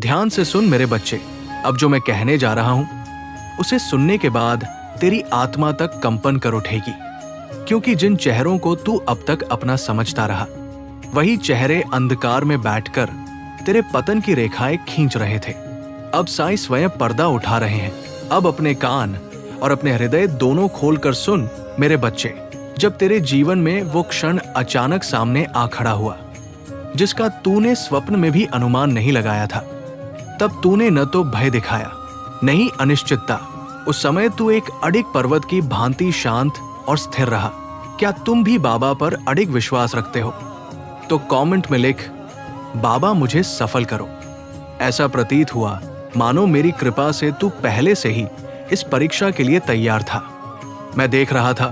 ध्यान से सुन मेरे बच्चे, अब जो मैं कहने जा रहा हूं उसे सुनने के बाद तेरी आत्मा तक कंपन कर उठेगी, क्योंकि जिन चेहरों को तू अब तक अपना समझता रहा, वही चेहरे अंधकार में बैठकर तेरे पतन की रेखाएं खींच रहे थे। अब साईं स्वयं पर्दा उठा रहे हैं। अब अपने कान और अपने हृदय दोनों खोलकर सुन मेरे बच्चे। जब तेरे जीवन में वो क्षण अचानक सामने आ खड़ा हुआ, जिसका तूने स्वप्न में भी अनुमान नहीं लगाया था, तब तूने न तो भय दिखाया, नहीं अनिश्चितता। उस समय तू एक अडिग पर्वत की भांति शांत और स्थिर रहा। क्या तुम भी बाबा पर अडिग विश्वास रखते हो? तो कमेंट में लिख, बाबा मुझे सफल करो। ऐसा प्रतीत हुआ मानो मेरी कृपा से तू पहले से ही इस परीक्षा के लिए तैयार था। मैं देख रहा था,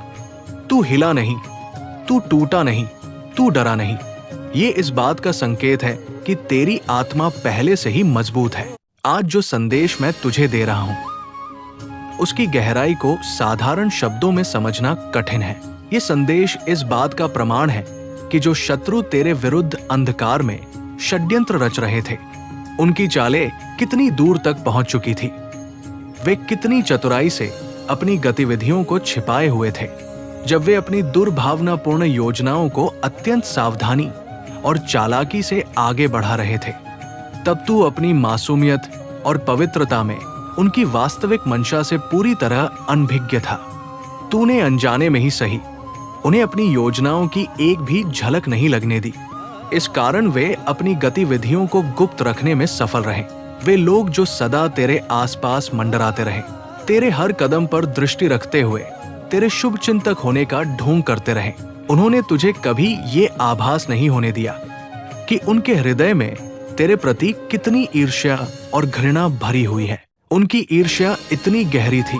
तू हिला नहीं, तू टूटा नहीं, तू डरा नहीं। ये इस बात का संकेत है कि तेरी आत्मा पहले से ही मजबूत है। आज जो संदेश मैं तुझे दे रहा हूं, उसकी गहराई को साधारण शब्दों में समझना कठिन है। ये संदेश इस बात का प्रमाण है कि जो शत्रु तेरे विरुद्ध अंधकार में षड्यंत्र रच रहे थे, उनकी चालें कितनी दूर तक पहुंच चुकी थी। वे कितनी चतुराई से अपनी गतिविधियों को छिपाए हुए थे। जब वे अपनी दुर्भावनापूर्ण योजनाओं को अत्यंत सावधानी और चालाकी से आगे बढ़ा रहे थे, तब तू अपनी मासूमियत और पवित्रता में उनकी वास्तविक मंशा से पूरी तरह अनभिज्ञ था। तूने अनजाने में ही सही उन्हें अपनी योजनाओं की एक भी झलक नहीं लगने दी। इस कारण वे अपनी गतिविधियों को गुप्त रखने में सफल रहे। वे लोग जो सदा तेरे आसपास मंडराते रहे, तेरे हर कदम पर दृष्टि रखते हुए तेरे शुभ चिंतक होने का ढोंग करते रहे, उन्होंने तुझे कभी ये आभास नहीं होने दिया कि उनके हृदय में तेरे प्रति कितनी ईर्ष्या और घृणा भरी हुई है। उनकी ईर्ष्या इतनी गहरी थी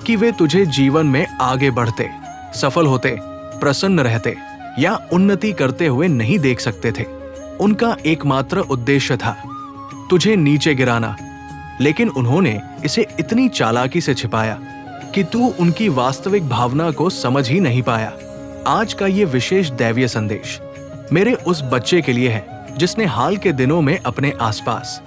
कि वे तुझे जीवन में आगे बढ़ते, सफल होते, प्रसन्न रहते या उन्नति करते हुए नहीं देख सकते थे। उनका एकमात्र उद्देश्य था तुझे नीचे गिराना, लेकिन उन्होंने इसे इतनी चालाकी से छिपाया कि तू उनकी वास्तविक भावना को समझ ही नहीं पाया। आज का ये विशेष दैवीय संदेश मेरे उस बच्चे के लिए है जिसने हाल के दिनों में अपने आसपास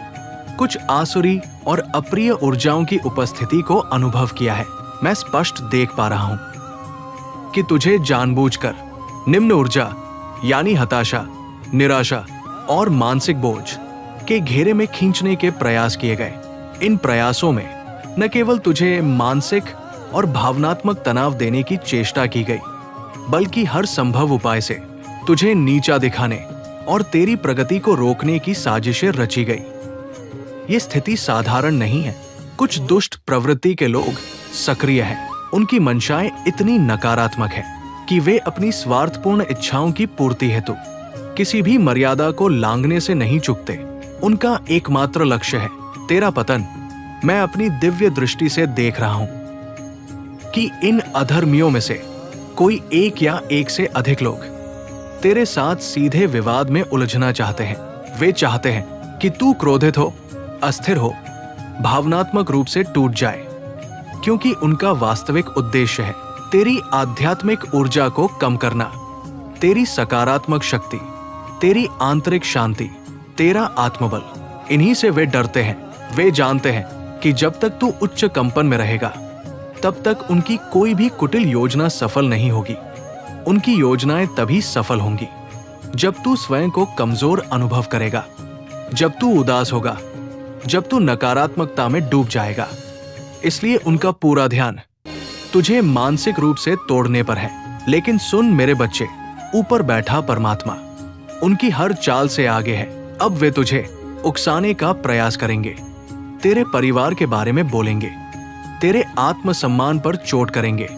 कुछ आसुरी और अप्रिय ऊर्जाओं की उपस्थिति को अनुभव किया है। मैं स्पष्ट देख पा रहा हूं कि तुझे जानबूझकर निम्न ऊर्जा यानी हताशा, निराशा और मानसिक बोझ के घेरे में खींचने के प्रयास किए गए। इन प्रयासों में न केवल तुझे मानसिक और भावनात्मक तनाव देने की चेष्टा की गई, बल्कि हर संभव उपाय से तुझे नीचा दिखाने और तेरी प्रगति को रोकने की साजिशें रची गई। ये स्थिति साधारण नहीं है। कुछ दुष्ट प्रवृत्ति के लोग सक्रिय हैं। उनकी मंशाएं इतनी नकारात्मक है कि वे अपनी स्वार्थपूर्ण इच्छाओं की पूर्ति हेतु किसी भी मर्यादा को लांघने से नहीं चूकते। उनका एकमात्र लक्ष्य है तेरा पतन। मैं अपनी दिव्य दृष्टि से देख रहा हूं कि इन अधर्मियों में से कोई एक या एक से अधिक लोग तेरे साथ सीधे विवाद में उलझना चाहते हैं। वे चाहते हैं कि तू क्रोधित हो, अस्थिर हो, भावनात्मक रूप से टूट जाए, क्योंकि उनका वास्तविक उद्देश्य है तेरी आध्यात्मिक ऊर्जा को कम करना, तेरी सकारात्मक शक्ति, तेरी आंतरिक शांति, तेरा आत्मबल। इन्हीं से वे डरते हैं। वे जानते हैं कि जब तक तू उच्च कंपन में रहेगा, तब तक उनकी कोई भी कुटिल योजना सफल नहीं होगी। उनकी योजनाएं तभी सफल होंगी जब तू स्वयं को कमजोर अनुभव करेगा, जब तू उदास होगा, जब तू नकारात्मकता में डूब जाएगा। इसलिए उनका पूरा ध्यान तुझे मानसिक रूप से तोड़ने पर है। लेकिन सुन मेरे बच्चे, ऊपर बैठा परमात्मा उनकी हर चाल से आगे है। अब वे तुझे उकसाने का प्रयास करेंगे, तेरे परिवार के बारे में बोलेंगे, तेरे आत्मसम्मान पर चोट करेंगे।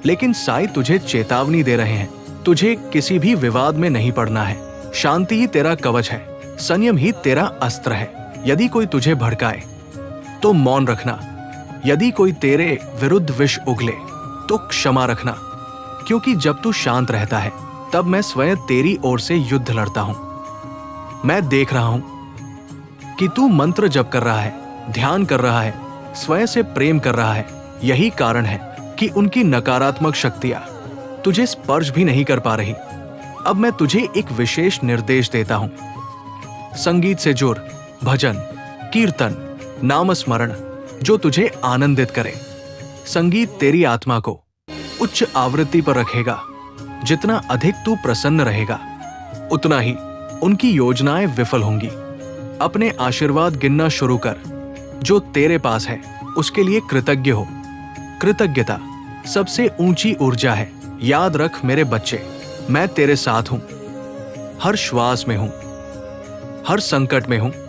लेकिन साईं तुझे चेतावनी दे रहे हैं, तुझे किसी भी विवाद में नहीं पड़ना है। शांति ही तेरा कवच है, संयम ही तेरा अस्त्र है। यदि कोई तुझे भड़काए तो मौन रखना, यदि कोई तेरे विरुद्ध विष उगले तो क्षमा रखना, क्योंकि जब तू शांत रहता है तब मैं स्वयं तेरी ओर से युद्ध लड़ता हूं। मैं देख रहा हूं कि तू मंत्र जप कर रहा है, ध्यान कर रहा है, स्वयं से प्रेम कर रहा है। यही कारण है कि उनकी नकारात्मक शक्तियां तुझे स्पर्श भी नहीं कर पा रही। अब मैं तुझे एक विशेष निर्देश देता हूं। संगीत से जुड़, भजन, कीर्तन, नामस्मरण जो तुझे आनंदित करे। संगीत तेरी आत्मा को उच्च आवृत्ति पर रखेगा। जितना अधिक तू प्रसन्न रहेगा, उतना ही उनकी योजनाएं विफल होंगी। अपने आशीर्वाद गिनना शुरू कर। जो तेरे पास है उसके लिए कृतज्ञ हो। कृतज्ञता सबसे ऊंची ऊर्जा है। याद रख मेरे बच्चे, मैं तेरे साथ हूं। हर श्वास में हूं, हर संकट में हूं,